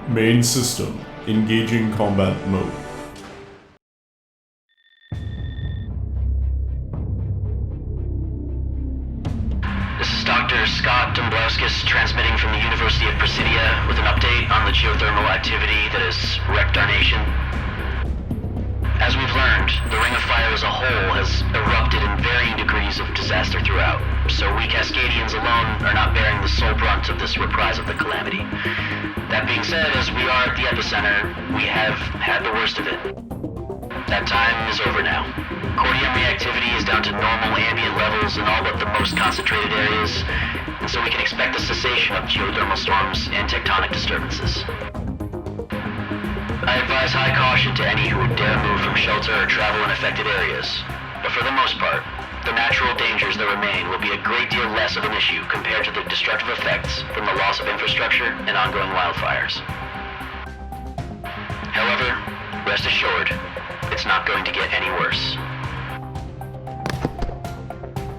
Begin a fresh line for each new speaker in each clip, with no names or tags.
Main system, engaging combat mode.
This is Dr. Scott Dombrowskis transmitting from the University of Presidia with an update on the geothermal activity that has wrecked our nation. As we've learned, the Ring of Fire as a whole has erupted in varying degrees of disaster throughout, so we Cascadians alone are not bearing the sole brunt of this reprise of the calamity. That being said, as we are at the epicenter, we have had the worst of it. That time is over now. Cordium reactivity is down to normal ambient levels in all but the most concentrated areas, and so we can expect the cessation of geothermal storms and tectonic disturbances. I advise high caution to any who would dare move from shelter or travel in affected areas, but for the most part, the natural dangers that remain will be a great deal less of an issue compared to the destructive effects from the loss of infrastructure and ongoing wildfires. However, rest assured, it's not going to get any worse.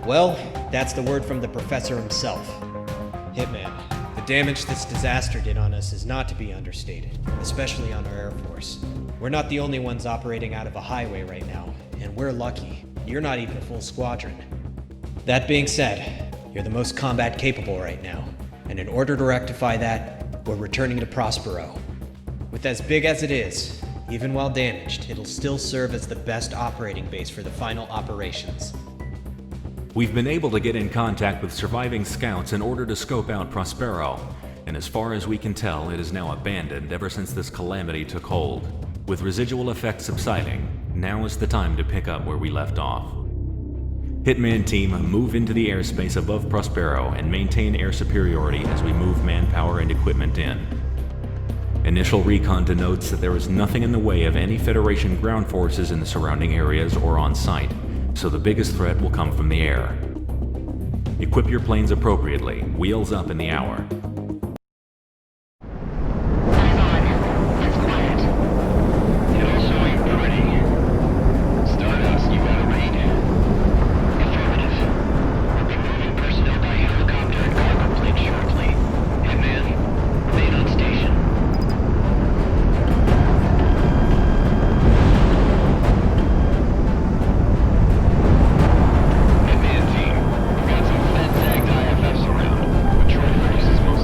Well, that's the word from the professor himself. Hitman, the damage this disaster did on us is not to be understated, especially on our Air Force. We're not the only ones operating out of a highway right now, and we're lucky. You're not even a full squadron. That being said, you're the most combat capable right now, and in order to rectify that, we're returning to Prospero. With as big as it is, even while damaged, it'll still serve as the best operating base for the final operations.
We've been able to get in contact with surviving scouts in order to scope out Prospero, and as far as we can tell, it is now abandoned ever since this calamity took hold. With residual effects subsiding, now is the time to pick up where we left off. Hitman team, move into the airspace above Prospero and maintain air superiority as we move manpower and equipment in. Initial recon denotes that there is nothing in the way of any Federation ground forces in the surrounding areas or on site, so the biggest threat will come from the air. Equip your planes appropriately, wheels up in the hour.
Most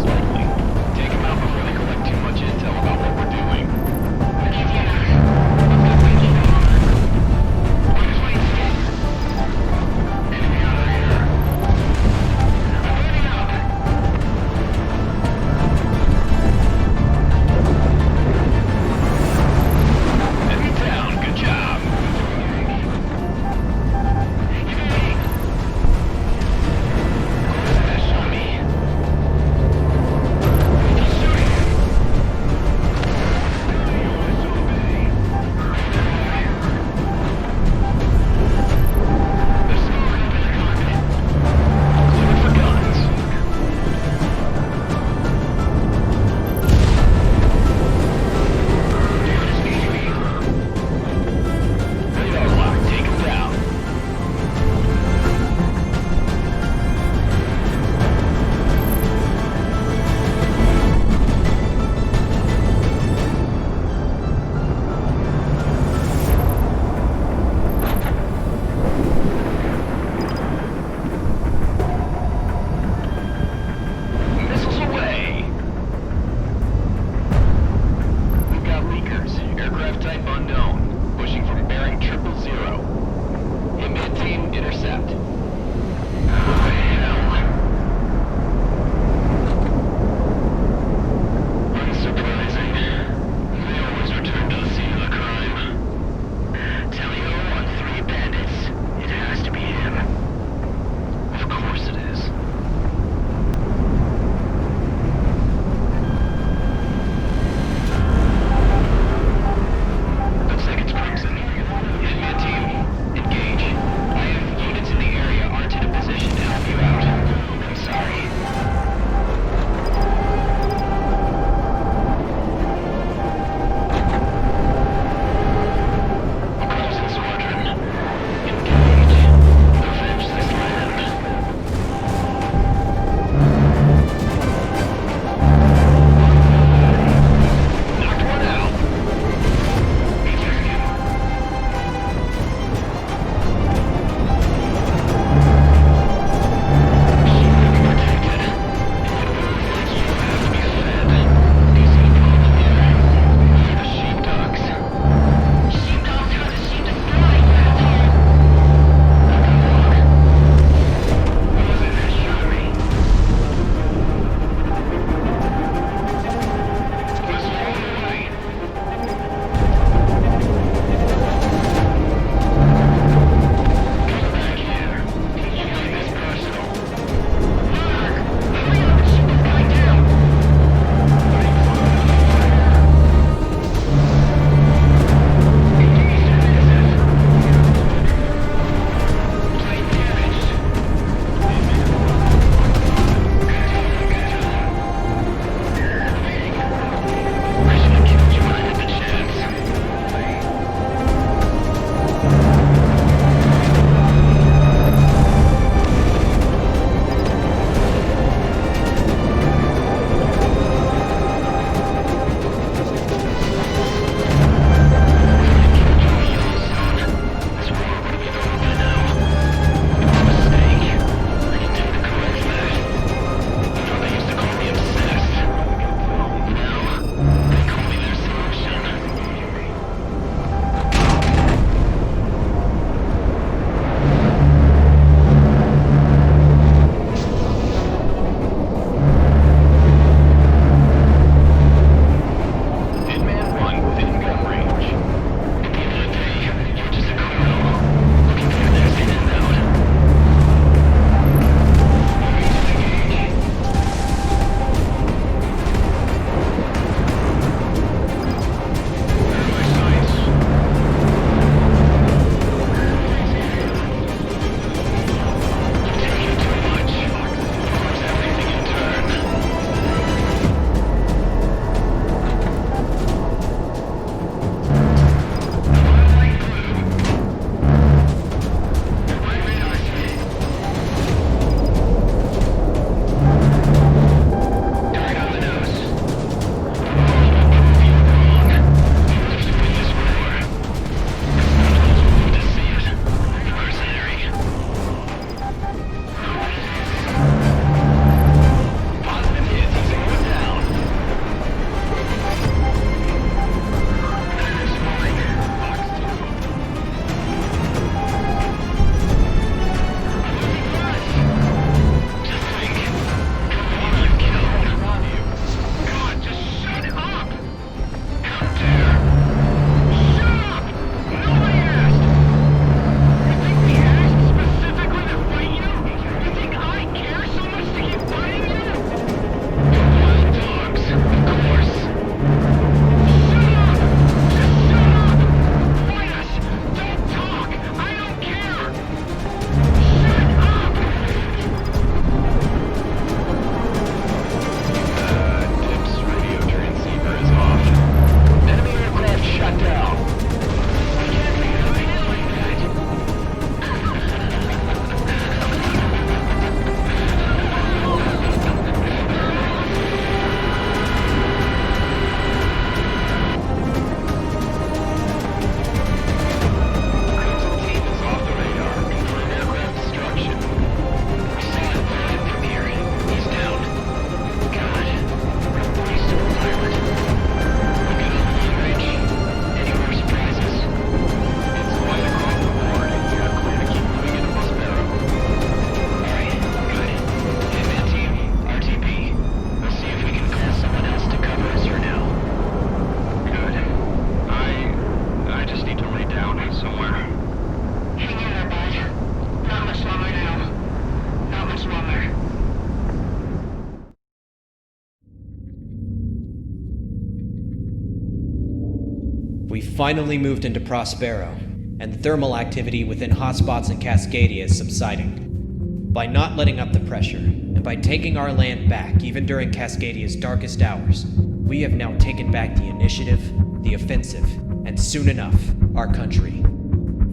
We finally moved into Prospero, and the thermal activity within hotspots in Cascadia is subsiding. By not letting up the pressure, and by taking our land back even during Cascadia's darkest hours, we have now taken back the initiative, the offensive, and soon enough, our country.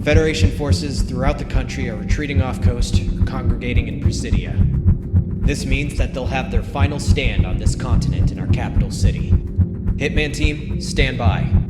Federation forces throughout the country are retreating off coast, congregating in Presidia. This means that they'll have their final stand on this continent in our capital city. Hitman team, stand by.